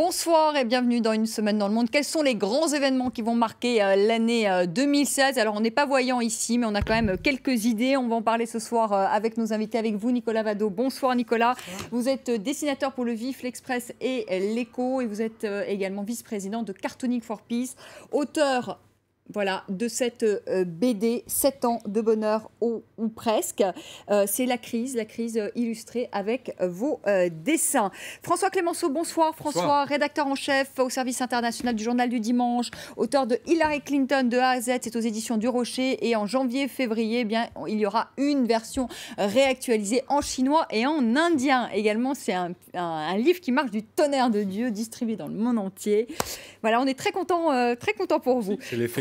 Bonsoir et bienvenue dans Une semaine dans le monde. Quels sont les grands événements qui vont marquer l'année 2016? Alors on n'est pas voyant ici, mais on a quand même quelques idées. On va en parler ce soir avec nos invités, avec vous Nicolas Vado. Bonsoir Nicolas. Bonsoir. Vous êtes dessinateur pour Le Vif, L'Express et L'Écho et vous êtes également vice-président de Cartooning for Peace, auteur de cette BD, 7 ans de bonheur ou presque. C'est la crise illustrée avec vos dessins. François Clémenceau, bonsoir. François, rédacteur en chef au service international du Journal du Dimanche, auteur de Hillary Clinton de A à Z, c'est aux éditions du Rocher. Et en janvier-février, il y aura une version réactualisée en chinois et en indien. Également, c'est un livre qui marche du tonnerre de Dieu, distribué dans le monde entier. Voilà, on est très content pour vous. C'est l'effet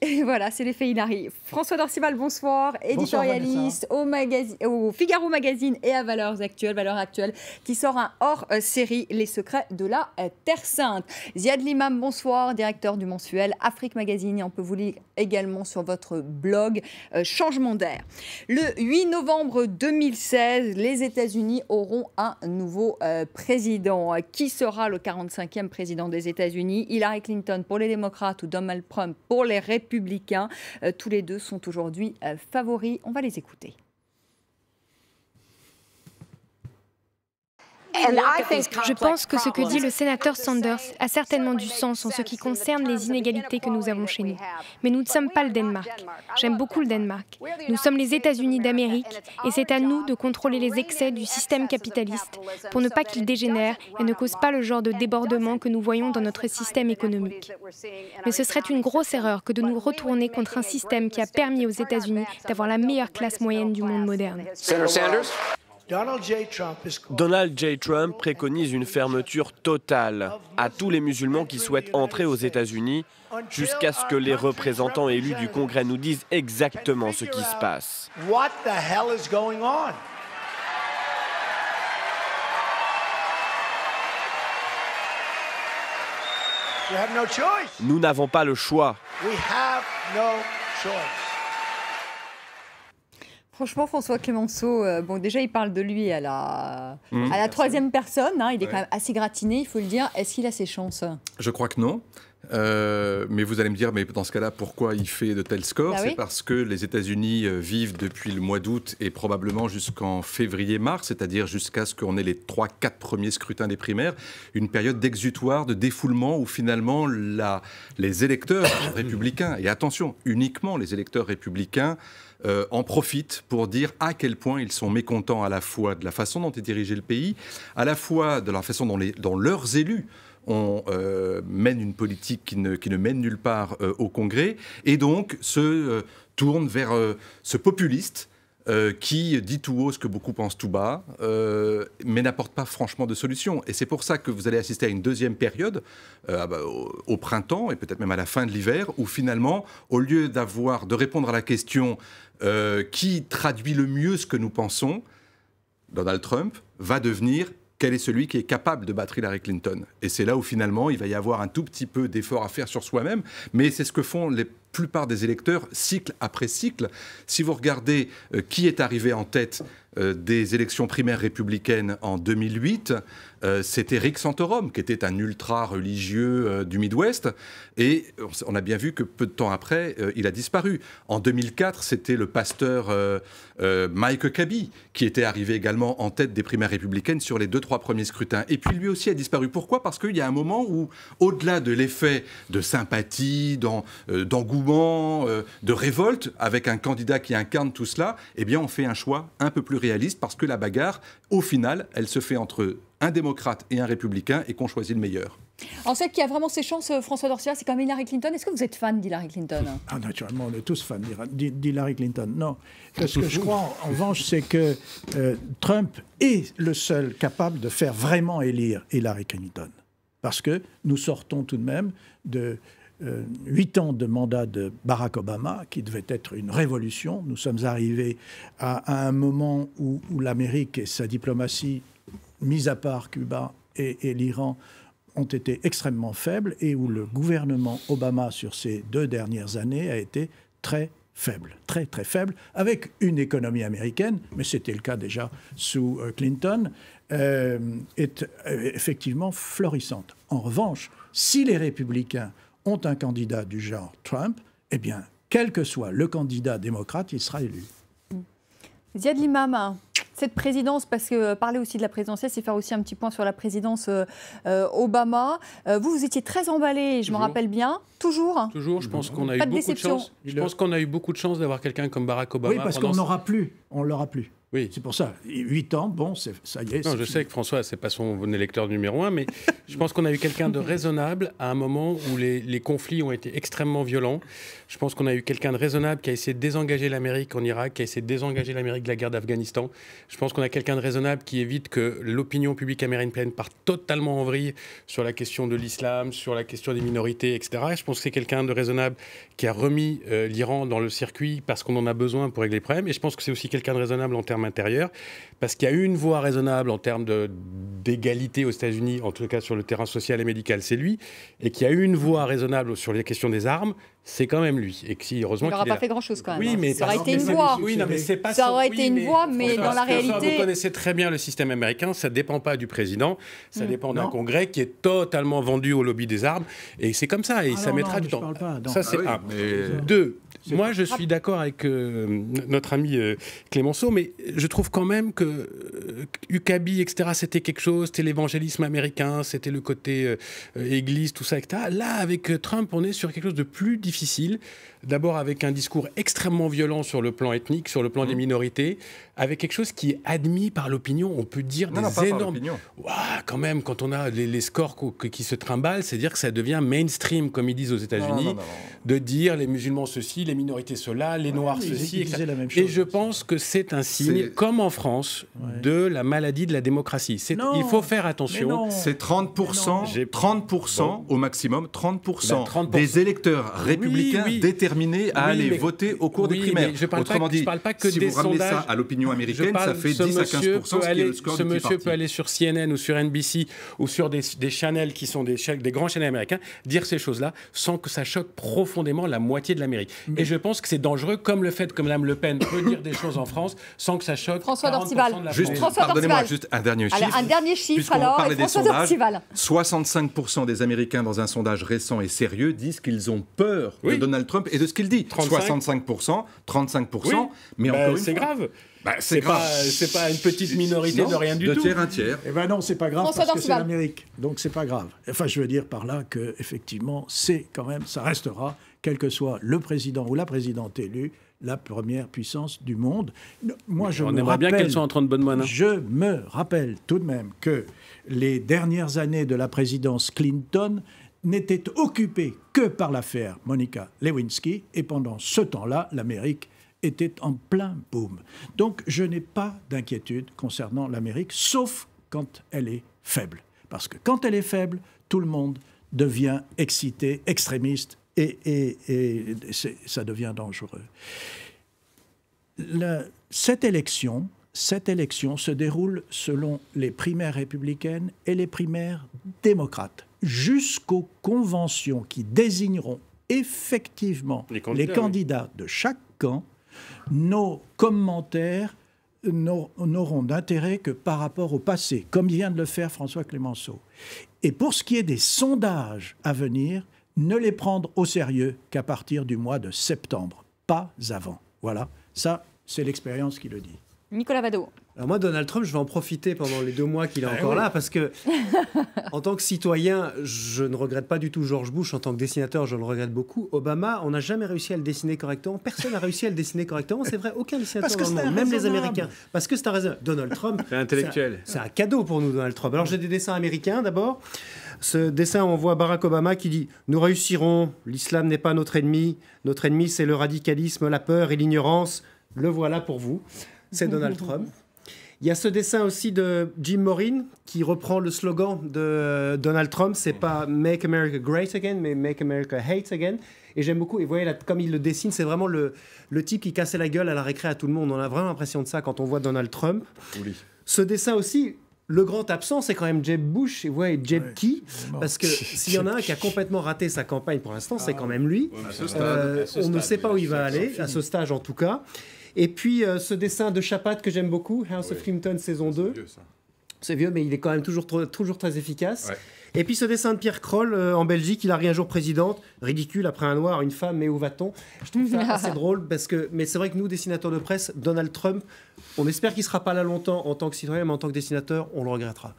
Et voilà, c'est l'effet Hillary. François Dorcival, bonsoir, éditorialiste au Figaro Magazine et à Valeurs Actuelles, qui sort un hors-série Les secrets de la Terre Sainte. Ziad Limam, bonsoir, directeur du mensuel Afrique Magazine, et on peut vous lire également sur votre blog Changement d'air. Le 8 novembre 2016, les États-Unis auront un nouveau président. Qui sera le 45e président des États-Unis? Hillary Clinton pour les démocrates ou Donald Trump pour les républicains. Tous les deux sont aujourd'hui favoris. On va les écouter. Je pense que ce que dit le sénateur Sanders a certainement du sens en ce qui concerne les inégalités que nous avons chez nous. Mais nous ne sommes pas le Danemark. J'aime beaucoup le Danemark. Nous sommes les États-Unis d'Amérique et c'est à nous de contrôler les excès du système capitaliste pour ne pas qu'il dégénère et ne cause pas le genre de débordement que nous voyons dans notre système économique. Mais ce serait une grosse erreur que de nous retourner contre un système qui a permis aux États-Unis d'avoir la meilleure classe moyenne du monde moderne. Senator Sanders? Donald J. Trump préconise une fermeture totale à tous les musulmans qui souhaitent entrer aux États-Unis jusqu'à ce que les représentants élus du Congrès nous disent exactement ce qui se passe. Nous n'avons pas le choix. Franchement, François Clémenceau, déjà, il parle de lui à la troisième personne. Il est quand même assez gratiné, il faut le dire. Est-ce qu'il a ses chances? Je crois que non. Mais vous allez me dire, mais dans ce cas-là, pourquoi il fait de tels scores? C'est parce que les États-Unis vivent depuis le mois d'août et probablement jusqu'en février-mars, c'est-à-dire jusqu'à ce qu'on ait les 3-4 premiers scrutins des primaires, une période d'exutoire, de défoulement où finalement les électeurs républicains, et attention, uniquement les électeurs républicains, en profitent pour dire à quel point ils sont mécontents à la fois de la façon dont est dirigé le pays, à la fois de la façon dont leurs élus mènent une politique qui ne mène nulle part au Congrès, et donc se tournent vers ce populiste qui dit tout haut ce que beaucoup pensent tout bas, mais n'apporte pas franchement de solution. Et c'est pour ça que vous allez assister à une deuxième période, au printemps et peut-être même à la fin de l'hiver, où finalement, au lieu de répondre à la question qui traduit le mieux ce que nous pensons, Donald Trump va devenir quel est celui qui est capable de battre Hillary Clinton. Et c'est là où finalement il va y avoir un tout petit peu d'effort à faire sur soi-même, mais c'est ce que font la plupart des électeurs cycle après cycle. Si vous regardez qui est arrivé en tête des élections primaires républicaines en 2008, c'était Rick Santorum, qui était un ultra-religieux du Midwest, et on a bien vu que peu de temps après, il a disparu. En 2004, c'était le pasteur Mike Huckabee, qui était arrivé également en tête des primaires républicaines sur les 2-3 premiers scrutins. Et puis lui aussi a disparu. Pourquoi? Parce qu'il y a un moment où, au-delà de l'effet de sympathie, d'engouement, de révolte, avec un candidat qui incarne tout cela, eh bien on fait un choix un peu plus réaliste, parce que la bagarre, au final, elle se fait entre un démocrate et un républicain, et qu'on choisit le meilleur. En fait, qui a vraiment ses chances, François Dorcival, c'est comme Hillary Clinton. Est-ce que vous êtes fan d'Hillary Clinton? Naturellement, on est tous fans d'Hillary Clinton. Non, ce que je crois, en revanche, c'est que Trump est le seul capable de faire vraiment élire Hillary Clinton. Parce que nous sortons tout de même de 8 ans de mandat de Barack Obama, qui devait être une révolution. Nous sommes arrivés à un moment où l'Amérique et sa diplomatie, mis à part Cuba et l'Iran, ont été extrêmement faibles, et où le gouvernement Obama, sur ces 2 dernières années, a été très faible, très très faible, avec une économie américaine, mais c'était le cas déjà sous Clinton, est effectivement florissante. En revanche, si les républicains ont un candidat du genre Trump, eh bien, quel que soit le candidat démocrate, il sera élu. Ziad Limam, cette présidence, parce que parler aussi de la présidentielle, c'est faire aussi un petit point sur la présidence Obama. Vous étiez très emballé, je me rappelle bien. Toujours. Toujours, je pense qu'on a eu beaucoup de chance. Je pense qu'on a eu beaucoup de chance d'avoir quelqu'un comme Barack Obama. Oui, parce qu'on n'aura plus, on l'aura plus. Oui. C'est pour ça. 8 ans, bon, ça y est. Non, je sais que François, c'est pas son électeur numéro 1, mais je pense qu'on a eu quelqu'un de raisonnable à un moment où les conflits ont été extrêmement violents. Je pense qu'on a eu quelqu'un de raisonnable qui a essayé de désengager l'Amérique en Irak, qui a essayé de désengager l'Amérique de la guerre d'Afghanistan. Je pense qu'on a quelqu'un de raisonnable qui évite que l'opinion publique américaine parte totalement en vrille sur la question de l'islam, sur la question des minorités, etc. Et je pense que c'est quelqu'un de raisonnable qui a remis l'Iran dans le circuit parce qu'on en a besoin pour régler les problèmes. Et je pense que c'est aussi quelqu'un de raisonnable en termes intérieurs, parce qu'il y a eu une voie raisonnable en termes d'égalité aux États-Unis, en tout cas sur le terrain social et médical, c'est lui, et qu'il y a eu une voie raisonnable sur les questions des armes, c'est quand même lui. Et que si, heureusement, il n'aura pas fait grand-chose quand même. Oui, mais ça aurait été une voie. Oui, non, mais c'est pas ça aurait été une voie, mais dans la réalité... Vous connaissez très bien le système américain, ça ne dépend pas du président, ça dépend d'un Congrès qui est totalement vendu au lobby des armes, et c'est comme ça, et ça mettra du temps. Ça, c'est un. Deux, moi, je suis d'accord avec notre ami Clémenceau, mais je trouve quand même que Huckabee, etc., c'était quelque chose, c'était l'évangélisme américain, c'était le côté église, tout ça, etc. Là, avec Trump, on est sur quelque chose de plus difficile. D'abord avec un discours extrêmement violent sur le plan ethnique, sur le plan des minorités, avec quelque chose qui est admis par l'opinion. On peut dire des énormes... Ouah, quand même, quand on a les scores qui se trimballent, c'est dire que ça devient mainstream, comme ils disent aux États-Unis, de dire les musulmans ceci, les minorités cela, les noirs ceci, etc. Et je pense que c'est un signe, comme en France, de la maladie de la démocratie. Il faut faire attention. C'est 30% au maximum, 30% des électeurs républicains déterminés à aller voter au cours des primaires. Autrement dit, si vous ramenez ça à l'opinion américaine, ça fait 10 à 15%, ce qui est le score du Tea Party. Ce monsieur peut aller sur CNN ou sur NBC ou sur des channels qui sont des grands channels américains, dire ces choses-là sans que ça choque profondément la moitié de l'Amérique. Et je pense que c'est dangereux, comme le fait que Mme Le Pen peut dire des choses en France sans que ça choque François Dortival. Pardonnez-moi, juste un dernier chiffre. Un dernier chiffre, alors, François Dortival. 65% des Américains, dans un sondage récent et sérieux, disent qu'ils ont peur de Donald Trump et de ce qu'il dit. 65%, 35%, mais encore une fois... C'est grave. C'est pas une petite minorité de rien du tout. De tiers, un tiers. Eh ben non, c'est pas grave parce que c'est l'Amérique. Donc c'est pas grave. Enfin, je veux dire par là que effectivement, c'est quand même, ça restera, quel que soit le président ou la présidente élue, la première puissance du monde. Moi, on aimerait bien qu'elle soit en train de bonne moine. Je me rappelle tout de même que les dernières années de la présidence Clinton n'étaient occupées que par l'affaire Monica Lewinsky, et pendant ce temps-là, l'Amérique était en plein boom. Donc, je n'ai pas d'inquiétude concernant l'Amérique, sauf quand elle est faible. Parce que quand elle est faible, tout le monde devient excité, extrémiste, et ça devient dangereux. Cette élection se déroule selon les primaires républicaines et les primaires démocrates, jusqu'aux conventions qui désigneront effectivement les candidats de chaque camp. Nos commentaires n'auront d'intérêt que par rapport au passé, comme vient de le faire François Clémenceau. Et pour ce qui est des sondages à venir, ne les prendre au sérieux qu'à partir du mois de septembre, pas avant. Voilà, ça, c'est l'expérience qui le dit. Nicolas Vado. Alors moi, Donald Trump, je vais en profiter pendant les 2 mois qu'il est encore là, parce que, en tant que citoyen, je ne regrette pas du tout George Bush. En tant que dessinateur, je le regrette beaucoup. Obama, on n'a jamais réussi à le dessiner correctement. Personne n'a réussi à le dessiner correctement. C'est vrai, aucun dessinateur dans le monde, même les Américains. Parce que c'est un raisonnable. Donald Trump, c'est intellectuel. C'est un cadeau pour nous, Donald Trump. Alors j'ai des dessins américains d'abord. Ce dessin, on voit Barack Obama qui dit « Nous réussirons, l'islam n'est pas notre ennemi c'est le radicalisme, la peur et l'ignorance. » Le voilà pour vous. C'est Donald Trump. Il y a ce dessin aussi de Jim Morin qui reprend le slogan de Donald Trump. C'est pas Make America Great Again, mais Make America Hate Again. Et j'aime beaucoup. Et vous voyez, là, comme il le dessine, c'est vraiment le type qui cassait la gueule à la récré à tout le monde. On a vraiment l'impression de ça quand on voit Donald Trump. Oui. Ce dessin aussi, Le grand absent, c'est quand même Jeb Bush et Jeb Key, parce que s'il y en a un qui a complètement raté sa campagne pour l'instant, c'est quand même lui. On ne sait pas où il va aller, à ce stage en tout cas. Et puis ce dessin de Chapat que j'aime beaucoup, House of Clinton saison 2. C'est vieux, mais il est quand même toujours très efficace. Ouais. Et puis ce dessin de Pierre Kroll en Belgique, il arrive un jour présidente, ridicule, après un noir, une femme, mais où va-t-on? Je trouve ça assez drôle, mais c'est vrai que nous, dessinateurs de presse, Donald Trump, on espère qu'il ne sera pas là longtemps en tant que citoyen, mais en tant que dessinateur, on le regrettera.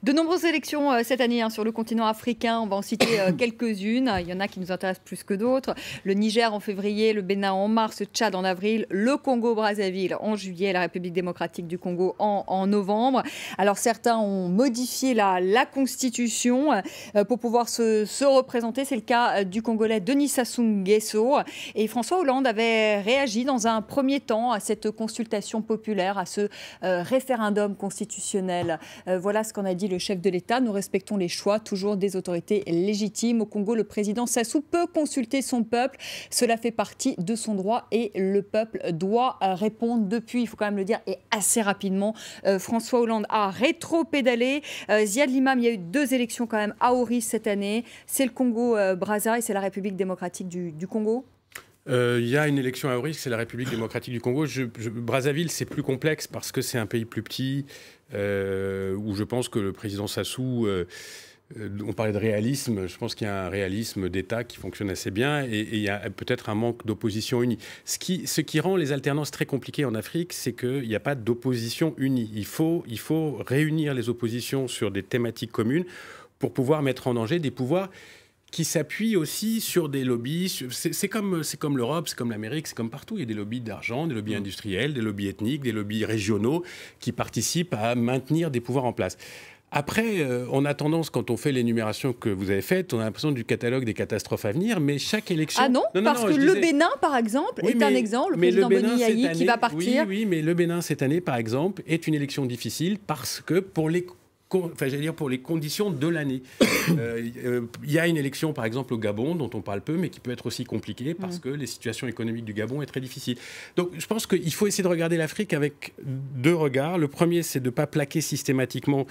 De nombreuses élections cette année sur le continent africain, on va en citer quelques-unes. Il y en a qui nous intéressent plus que d'autres. Le Niger en février, le Bénin en mars, le Tchad en avril, le Congo-Brazzaville en juillet, la République démocratique du Congo en novembre. Alors certains ont modifié la Constitution pour pouvoir se représenter. C'est le cas du Congolais Denis Sassou Nguesso. Et François Hollande avait réagi dans un premier temps à cette consultation populaire, à ce référendum constitutionnel. Voilà ce qu'en a dit le chef de l'État. Nous respectons les choix, toujours des autorités légitimes. Au Congo, le président Sassou peut consulter son peuple. Cela fait partie de son droit et le peuple doit répondre depuis, il faut quand même le dire, et assez rapidement. François Hollande a rétro-pédalé. Ziad Limam, il y a eu 2 élections quand même à Oris cette année. C'est le Congo-Brazza et c'est la République démocratique du Congo. Il y a une élection à Oris, c'est la République démocratique du Congo. Brazzaville, c'est plus complexe parce que c'est un pays plus petit où je pense que le président Sassou... on parlait de réalisme, je pense qu'il y a un réalisme d'État qui fonctionne assez bien et il y a peut-être un manque d'opposition unie. Ce qui rend les alternances très compliquées en Afrique, c'est qu'il n'y a pas d'opposition unie. Il faut réunir les oppositions sur des thématiques communes pour pouvoir mettre en danger des pouvoirs qui s'appuient aussi sur des lobbies. C'est comme l'Europe, c'est comme l'Amérique, c'est comme partout. Il y a des lobbies d'argent, des lobbies industriels, des lobbies ethniques, des lobbies régionaux qui participent à maintenir des pouvoirs en place. Après, on a tendance, quand on fait l'énumération que vous avez faite, on a l'impression du catalogue des catastrophes à venir, mais chaque élection... Ah non, parce que le Bénin, par exemple, est un exemple, le président Boni Yayi qui va partir. Oui, mais le Bénin, cette année, par exemple, est une élection difficile parce que pour les conditions de l'année. Il y a une élection, par exemple, au Gabon, dont on parle peu, mais qui peut être aussi compliquée parce que les situations économiques du Gabon est très difficile. Donc, je pense qu'il faut essayer de regarder l'Afrique avec 2 regards. Le premier, c'est de ne pas plaquer systématiquement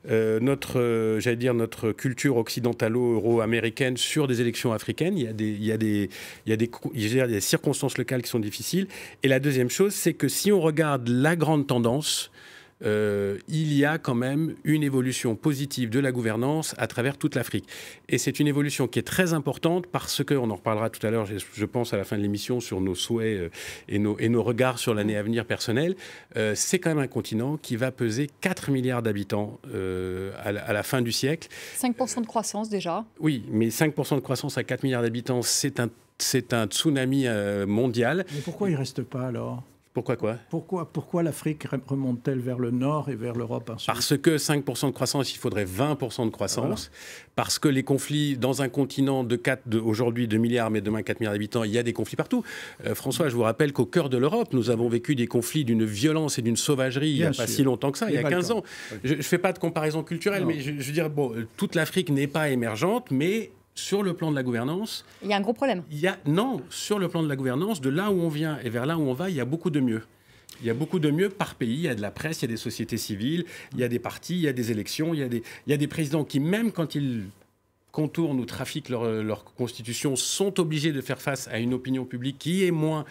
notre culture occidentalo-euro-américaine sur des élections africaines. Il y a des circonstances locales qui sont difficiles. Et la deuxième chose, c'est que si on regarde la grande tendance, il y a quand même une évolution positive de la gouvernance à travers toute l'Afrique. Et c'est une évolution qui est très importante parce qu'on en reparlera tout à l'heure, je pense, à la fin de l'émission, sur nos souhaits et nos regards sur l'année à venir personnelle. C'est quand même un continent qui va peser 4 milliards d'habitants à la fin du siècle. 5% de croissance déjà. Oui, mais 5% de croissance à 4 milliards d'habitants, c'est un tsunami mondial. Mais pourquoi il ne reste pas alors ? Pourquoi quoi ? Pourquoi l'Afrique remonte-t-elle vers le nord et vers l'Europe ensuite ? Parce que 5% de croissance, il faudrait 20% de croissance. Voilà. Parce que les conflits, dans un continent aujourd'hui 2 milliards, mais demain 4 milliards d'habitants, il y a des conflits partout. François, je vous rappelle qu'au cœur de l'Europe, nous avons vécu des conflits d'une violence et d'une sauvagerie il n'y a pas si longtemps que ça, il y a 15 ans. Je ne fais pas de comparaison culturelle, mais je veux dire, toute l'Afrique n'est pas émergente, mais... Sur le plan de la gouvernance... Il y a un gros problème. Non, sur le plan de la gouvernance, de là où on vient et vers là où on va, il y a beaucoup de mieux. Il y a beaucoup de mieux par pays. Il y a de la presse, il y a des sociétés civiles, il y a des partis, il y a des élections, il y a des présidents qui, même quand ils contournent ou trafiquent leur constitution, sont obligés de faire face à une opinion publique qui est moins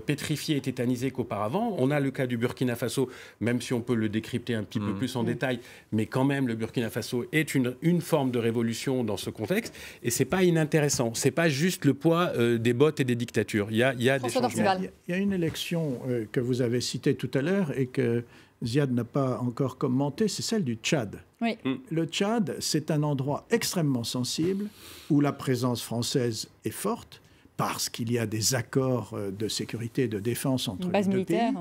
pétrifiée et tétanisée qu'auparavant. On a le cas du Burkina Faso, même si on peut le décrypter un petit peu plus en détail, mais quand même, le Burkina Faso est une forme de révolution dans ce contexte, et c'est pas inintéressant. C'est pas juste le poids des bottes et des dictatures. Il y a des changements. Il y a une élection que vous avez citée tout à l'heure et que Ziad n'a pas encore commenté, c'est celle du Tchad. Oui. Le Tchad, c'est un endroit extrêmement sensible où la présence française est forte parce qu'il y a des accords de sécurité et de défense entre les deux pays,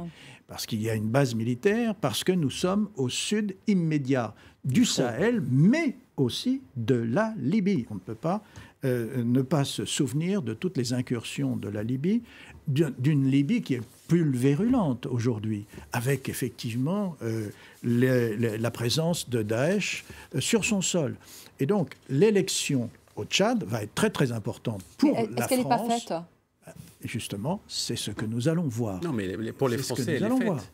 parce qu'il y a une base militaire, parce que nous sommes au sud immédiat du Sahel, mais aussi de la Libye. On ne peut pas ne pas se souvenir de toutes les incursions de la Libye, d'une Libye qui est pulvérulente aujourd'hui, avec effectivement la présence de Daesh sur son sol. Et donc, l'élection au Tchad va être très très importante pour la France. Est-ce qu'elle n'est pas faite ? Justement, c'est ce que nous allons voir. Non, mais pour les Français, elle est faite.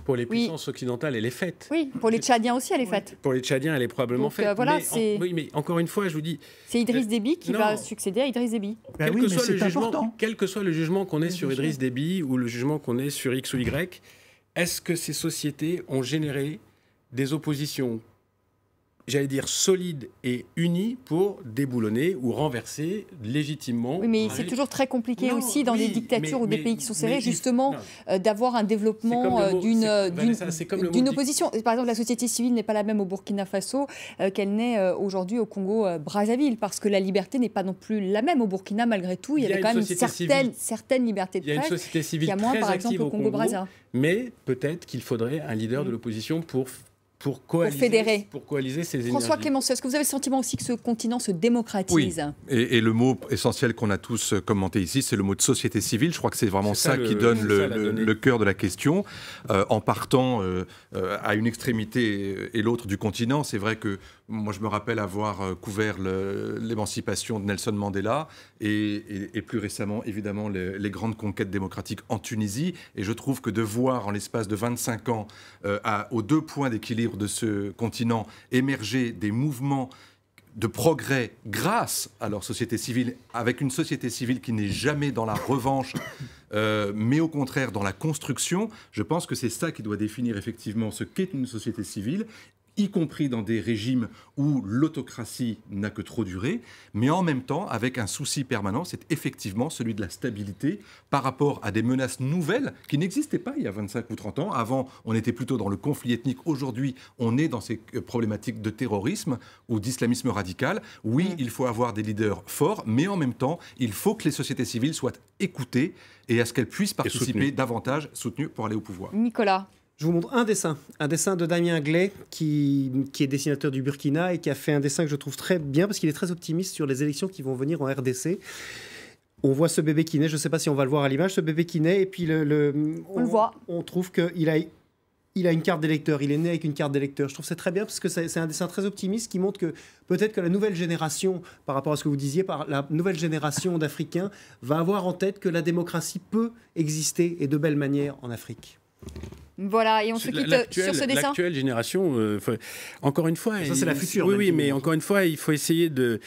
Pour les puissances occidentales, elle est faite. Oui, pour les Tchadiens aussi, elle est faite. Pour les Tchadiens, elle est probablement faite. Voilà, oui, mais encore une fois, je vous dis... C'est Idriss Déby qui va succéder à Idriss Déby. Ben oui, mais c'est important. Quel que soit le jugement qu'on ait sur Idriss Déby ou le jugement qu'on ait sur X ou Y, est-ce que ces sociétés ont généré des oppositions, j'allais dire, solides et unies pour déboulonner ou renverser légitimement. Oui, mais c'est toujours très compliqué aussi dans des dictatures ou des pays qui sont serrés, justement, d'avoir un développement d'une opposition. Par exemple, la société civile n'est pas la même au Burkina Faso qu'elle n'est aujourd'hui au Congo-Brazzaville, parce que la liberté n'est pas non plus la même au Burkina, malgré tout. Il y avait quand même une certaine liberté de presse. Il y a une société civile moins, très par exemple, active au Congo-Brazzaville. Mais peut-être qu'il faudrait un leader de l'opposition pour coaliser ces énergies. François Clémenceau, est-ce que vous avez le sentiment aussi que ce continent se démocratise? Oui, et le mot essentiel qu'on a tous commenté ici, c'est le mot de société civile. Je crois que c'est vraiment ça qui donne le cœur de la question. En partant à une extrémité et l'autre du continent, c'est vrai que moi je me rappelle avoir couvert l'émancipation de Nelson Mandela et plus récemment évidemment les grandes conquêtes démocratiques en Tunisie. Et je trouve que de voir en l'espace de 25 ans aux deux points d'équilibre de ce continent émerger des mouvements de progrès grâce à leur société civile, avec une société civile qui n'est jamais dans la revanche, mais au contraire dans la construction, je pense que c'est ça qui doit définir effectivement ce qu'est une société civile, y compris dans des régimes où l'autocratie n'a que trop duré, mais en même temps avec un souci permanent, c'est effectivement celui de la stabilité par rapport à des menaces nouvelles qui n'existaient pas il y a 25 ou 30 ans. Avant, on était plutôt dans le conflit ethnique. Aujourd'hui, on est dans ces problématiques de terrorisme ou d'islamisme radical. Oui, il faut avoir des leaders forts, mais en même temps, il faut que les sociétés civiles soient écoutées et à ce qu'elles puissent participer davantage, soutenues pour aller au pouvoir. Nicolas. Je vous montre un dessin de Damien Glay, qui est dessinateur du Burkina et qui a fait un dessin que je trouve très bien parce qu'il est très optimiste sur les élections qui vont venir en RDC. On voit ce bébé qui naît, je ne sais pas si on va le voir à l'image, ce bébé qui naît, et puis on le voit. On trouve qu'il a une carte d'électeur, il est né avec une carte d'électeur. Je trouve que c'est très bien parce que c'est un dessin très optimiste qui montre que peut-être que la nouvelle génération, par rapport à ce que vous disiez, la nouvelle génération d'Africains va avoir en tête que la démocratie peut exister et de belle manière en Afrique. Voilà, et on se quitte sur ce dessin. L'actuelle génération, encore une fois... Ça, c'est la future. Oui, mais encore une fois, il faut essayer de...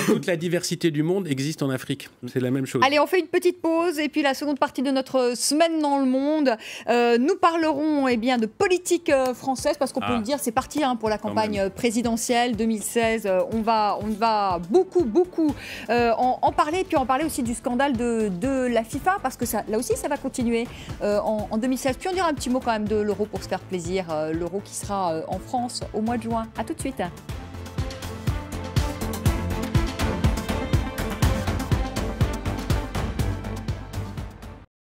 Toute la diversité du monde existe en Afrique. C'est la même chose. Allez, on fait une petite pause, et puis la seconde partie de notre semaine dans le monde. Nous parlerons de politique française, parce qu'on peut le dire, c'est parti pour la campagne présidentielle 2016. On va beaucoup en parler, et puis en parler aussi du scandale de la FIFA, parce que ça, là aussi, ça va continuer en 2016. Puis on dira un petit mot quand même de l'euro pour se faire plaisir, l'euro qui sera en France au mois de juin. À tout de suite.